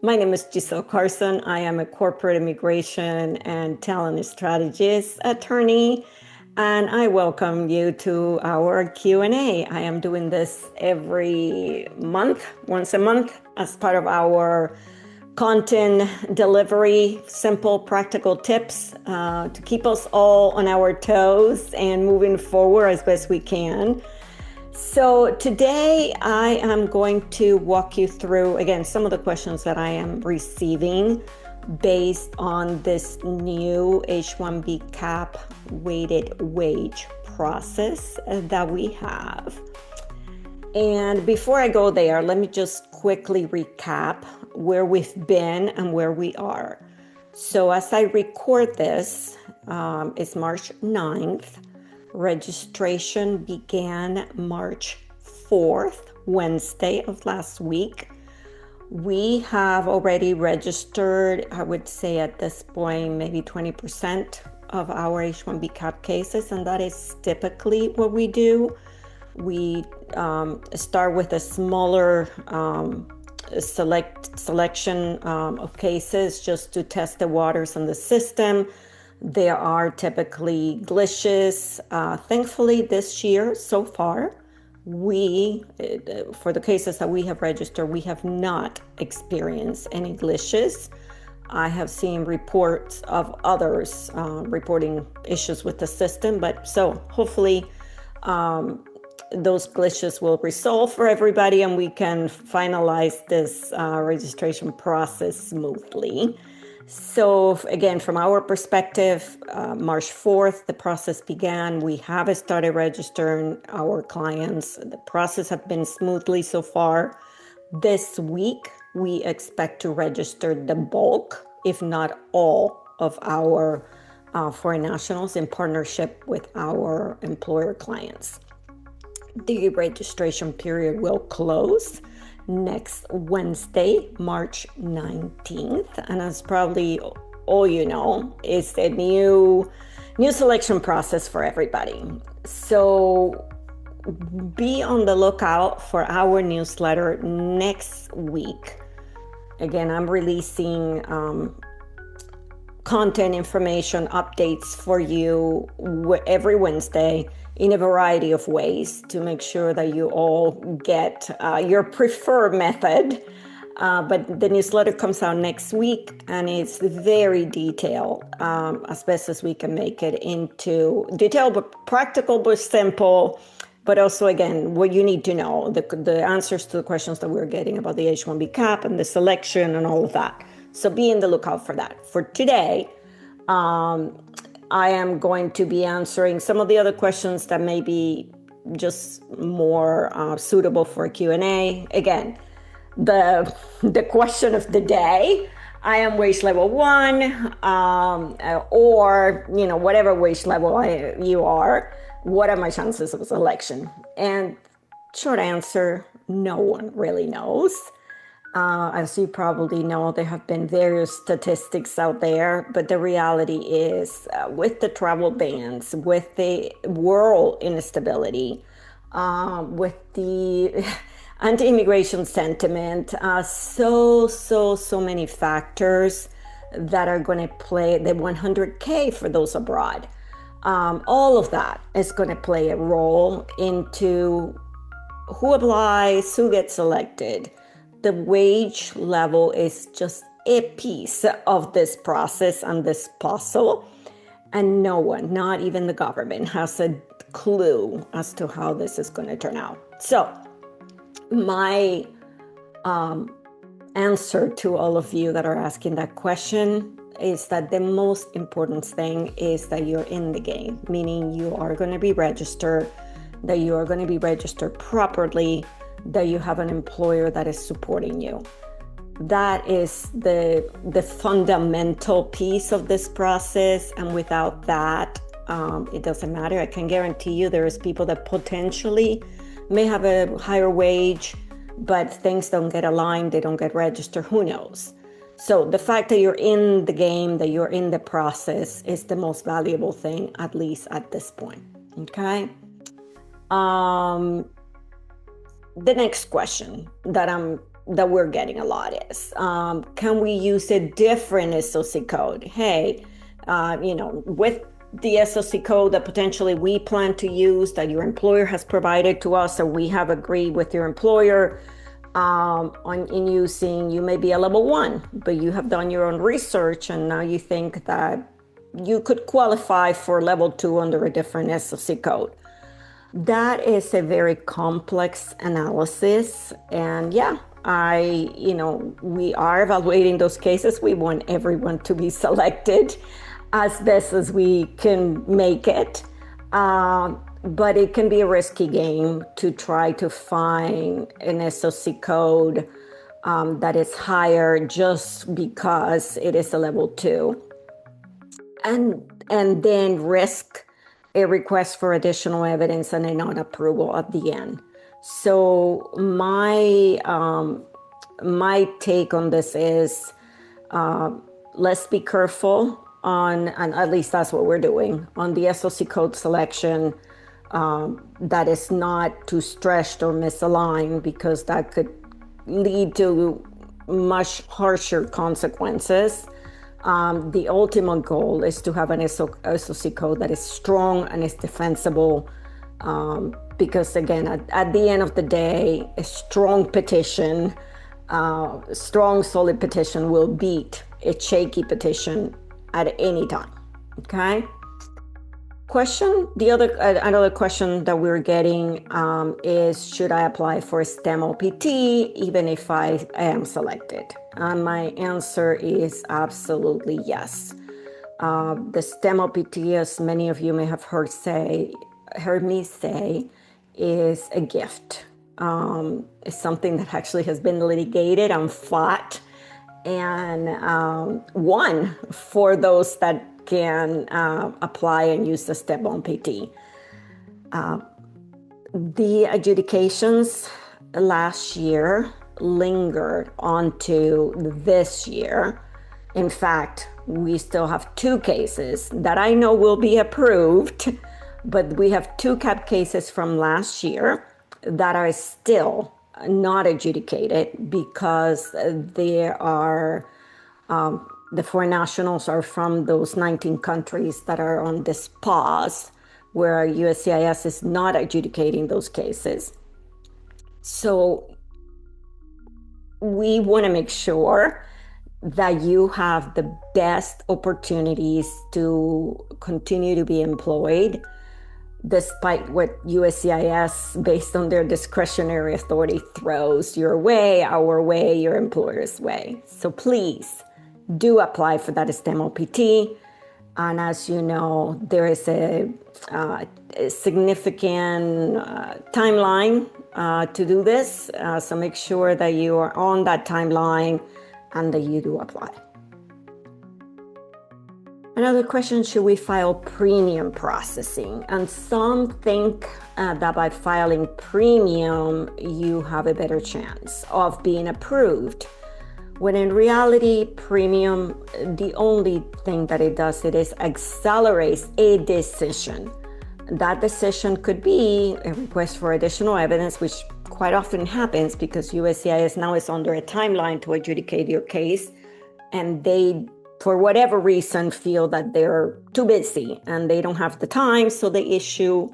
My name is Giselle Carson. I am a corporate immigration and talent strategist attorney, and I welcome you to our Q&A. I am doing this every month, once a month, as part of our content delivery, simple, practical tips to keep us all on our toes and moving forward as best we can. So today I am going to walk you through, again, some of the questions that I am receiving based on this new H-1B cap weighted wage process that we have. And before I go there, let me just quickly recap where we've been and where we are. So as I record this, it's March 9th. Registration began March 4th, Wednesday of last week. We have already registered, I would say at this point, maybe 20% of our H-1B cap cases, and that is typically what we do. We start with a smaller selection of cases just to test the waters on the system. There are typically glitches. Thankfully, this year so far, for the cases that we have registered, we have not experienced any glitches. I have seen reports of others reporting issues with the system, but so hopefully those glitches will resolve for everybody and we can finalize this registration process smoothly. So again, from our perspective, March 4th, the process began. We have started registering our clients. The process has been smoothly so far. This week, we expect to register the bulk, if not all, of our foreign nationals in partnership with our employer clients. The registration period will close next Wednesday, March 19th. And as probably all you know, it's a new selection process for everybody. So be on the lookout for our newsletter next week. Again, I'm releasing content information updates for you every Wednesday in a variety of ways to make sure that you all get your preferred method. But the newsletter comes out next week and it's very detailed, as best as we can make it into detailed, but practical, but simple. But also, again, what you need to know, the answers to the questions that we're getting about the H-1B cap and the selection and all of that. So be in the lookout for that. For today, I am going to be answering some of the other questions that may be just more suitable for a Q&A. Again, the question of the day, I am wage level 1, or whatever wage level you are, what are my chances of selection? And short answer, no one really knows. As you probably know, there have been various statistics out there, but the reality is with the travel bans, with the world instability, with the anti-immigration sentiment, so many factors that are going to play the 100K for those abroad. All of that is going to play a role into who applies, who gets selected. The wage level is just a piece of this process and this puzzle. And no one, not even the government, has a clue as to how this is going to turn out. So my answer to all of you that are asking that question is that the most important thing is that you're in the game, meaning you are going to be registered, that you are going to be registered properly, that you have an employer that is supporting you. That is the fundamental piece of this process. And without that, it doesn't matter. I can guarantee you there is people that potentially may have a higher wage, but things don't get aligned, they don't get registered, who knows? So the fact that you're in the game, that you're in the process is the most valuable thing, at least at this point, okay? The next question that I'm that we're getting a lot is, can we use a different SOC code? Hey, with the SOC code that potentially we plan to use, that your employer has provided to us, or we have agreed with your employer in using, you may be a level 1, but you have done your own research and now you think that you could qualify for level 2 under a different SOC code. That is a very complex analysis. And yeah, we are evaluating those cases. We want everyone to be selected as best as we can make it. But it can be a risky game to try to find an SOC code that is higher just because it is a level 2. And then risk a request for additional evidence and a non-approval at the end. So my take on this is, let's be careful and at least that's what we're doing, on the SOC code selection, that is not too stretched or misaligned, because that could lead to much harsher consequences. The ultimate goal is to have an SOC code that is strong and is defensible, because again, at the end of the day, a strong petition, strong solid petition will beat a shaky petition at any time. Okay. Another question that we're getting is, should I apply for a STEM OPT even if I am selected? And my answer is absolutely yes. The STEM OPT, as many of you may have heard me say, is a gift. It's something that actually has been litigated and fought and won for those that can apply and use the STEM OPT. The adjudications last year lingered onto this year. In fact, we still have 2 cases that I know will be approved, but we have 2 CAP cases from last year that are still not adjudicated because there are the 4 nationals are from those 19 countries that are on this pause, where USCIS is not adjudicating those cases. So we want to make sure that you have the best opportunities to continue to be employed, despite what USCIS, based on their discretionary authority, throws your way, our way, your employer's way. So please do apply for that STEM OPT. And as you know, there is a significant timeline to do this. So make sure that you are on that timeline and that you do apply. Another question, should we file premium processing? And some think that by filing premium, you have a better chance of being approved. When in reality, premium, the only thing that it does, it is accelerates a decision. That decision could be a request for additional evidence, which quite often happens because USCIS now is under a timeline to adjudicate your case, and they, for whatever reason, feel that they're too busy and they don't have the time, so they issue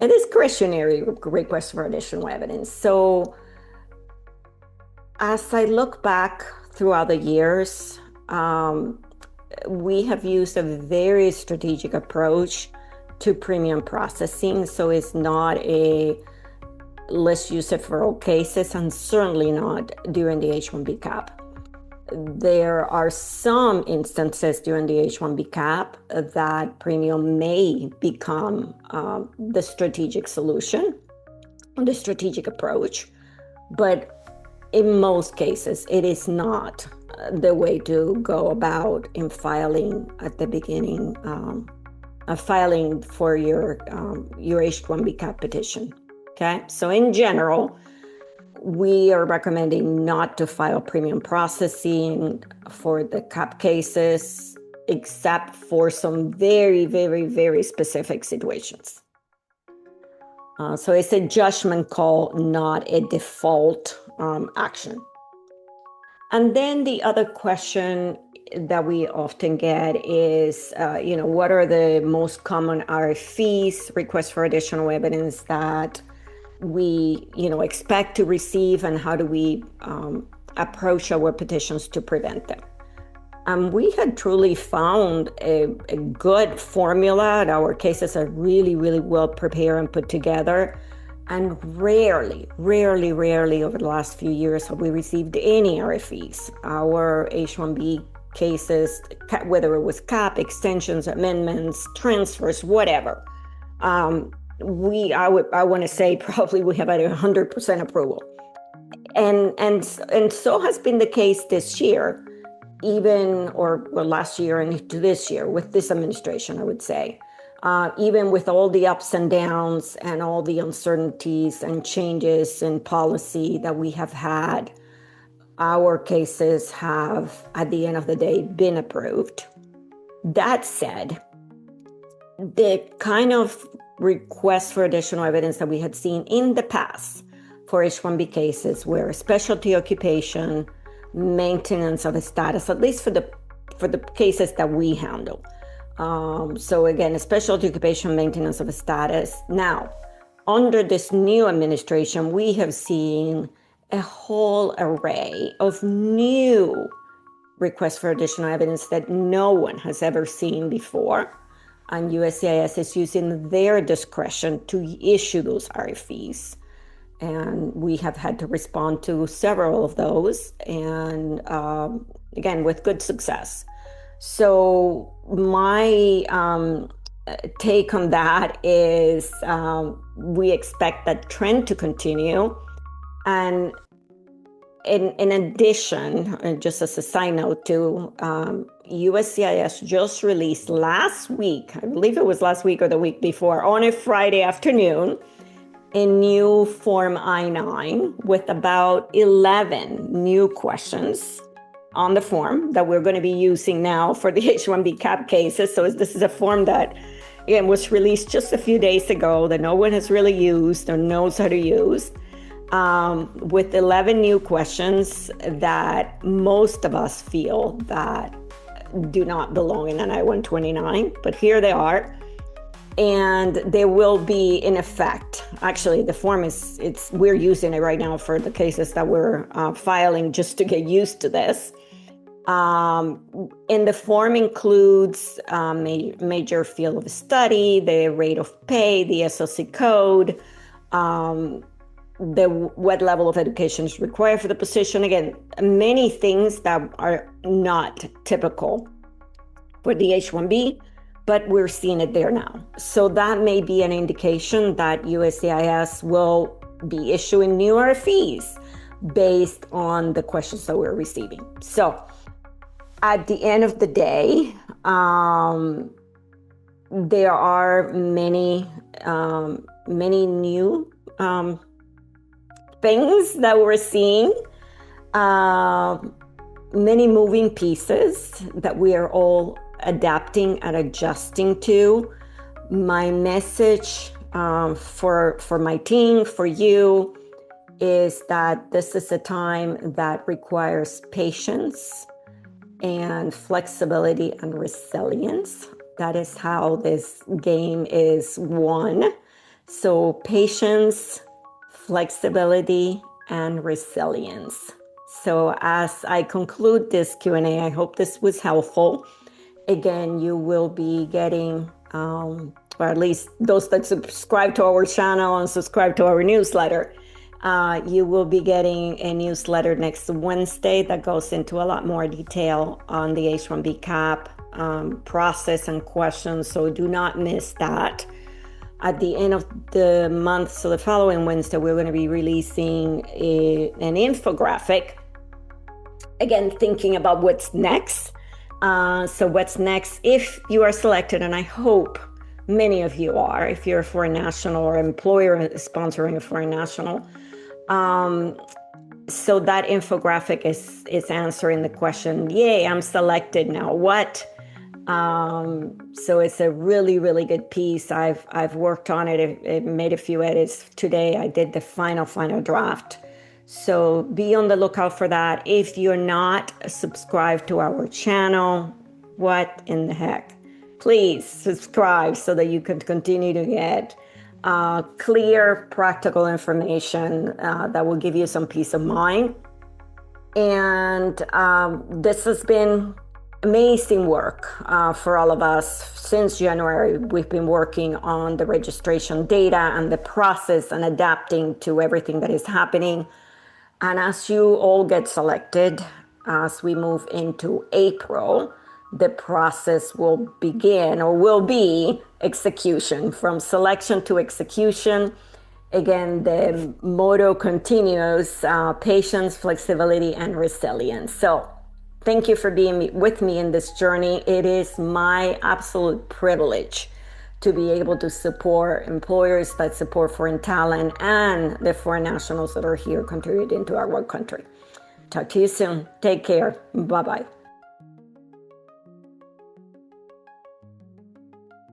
a discretionary request for additional evidence. So as I look back throughout the years, we have used a very strategic approach to premium processing. So it's not a let's use it for all cases, and certainly not during the H-1B cap. There are some instances during the H-1B cap that premium may become the strategic solution, the strategic approach, but in most cases, it is not the way to go about in filing at the beginning, filing for your H-1B cap petition. Okay, so in general, we are recommending not to file premium processing for the cap cases, except for some very, very, very specific situations. So it's a judgment call, not a default action. And then the other question that we often get is, what are the most common RFEs, requests for additional evidence, that we, expect to receive, and how do we approach our petitions to prevent them? We had truly found a good formula. Our cases are really, really well prepared and put together. And rarely over the last few years have we received any RFEs. Our H-1B cases, whether it was cap, extensions, amendments, transfers, whatever, I want to say probably we have had 100% approval. And so has been the case this year, last year and into this year with this administration, I would say. Even with all the ups and downs and all the uncertainties and changes in policy that we have had, our cases have, at the end of the day, been approved. That said, the kind of requests for additional evidence that we had seen in the past for H-1B cases were specialty occupation, maintenance of a status, at least for the cases that we handle. So again, a specialty occupation, maintenance of a status. Now, under this new administration, we have seen a whole array of new requests for additional evidence that no one has ever seen before. And USCIS is using their discretion to issue those RFEs. And we have had to respond to several of those, and again, with good success. So my take on that is we expect that trend to continue. And in addition, just as a side note too, USCIS just released last week, I believe it was last week or the week before, on a Friday afternoon, a new Form I-9 with about 11 new questions on the form that we're going to be using now for the H-1B cap cases. So this is a form that, again, was released just a few days ago that no one has really used or knows how to use, with 11 new questions that most of us feel that do not belong in an I-129, but here they are. And they will be in effect. Actually, the form we're using it right now for the cases that we're filing just to get used to this. And the form includes major field of study, the rate of pay, the SOC code, what level of education is required for the position. Again, many things that are not typical for the H-1B, but we're seeing it there now. So that may be an indication that USCIS will be issuing new RFEs based on the questions that we're receiving. So at the end of the day, there are many new things that we're seeing, many moving pieces that we are all adapting and adjusting to. My message for my team, for you, is that this is a time that requires patience and flexibility and resilience. That is how this game is won. So patience, flexibility, and resilience. So as I conclude this Q&A, I hope this was helpful. Again, you will be getting, or at least those that subscribe to our channel and subscribe to our newsletter, you will be getting a newsletter next Wednesday that goes into a lot more detail on the H-1B cap process and questions. So do not miss that. At the end of the month, so the following Wednesday, we're going to be releasing an infographic. Again, thinking about what's next. So what's next if you are selected, and I hope many of you are, if you're a foreign national or employer sponsoring a foreign national. So that infographic is answering the question, yay, I'm selected, now what? So it's a really, really good piece. I've worked on it. I made a few edits today. I did the final draft. So be on the lookout for that. If you're not subscribed to our channel, what in the heck? Please subscribe so that you can continue to get clear, practical information that will give you some peace of mind. And this has been amazing work for all of us. Since January, we've been working on the registration data and the process and adapting to everything that is happening. And as you all get selected, as we move into April, the process will begin, or will be execution, from selection to execution. Again, the motto continues, patience, flexibility, and resilience. So thank you for being with me in this journey. It is my absolute privilege to be able to support employers that support foreign talent and the foreign nationals that are here contributing to our country. Talk to you soon. Take care. Bye-bye.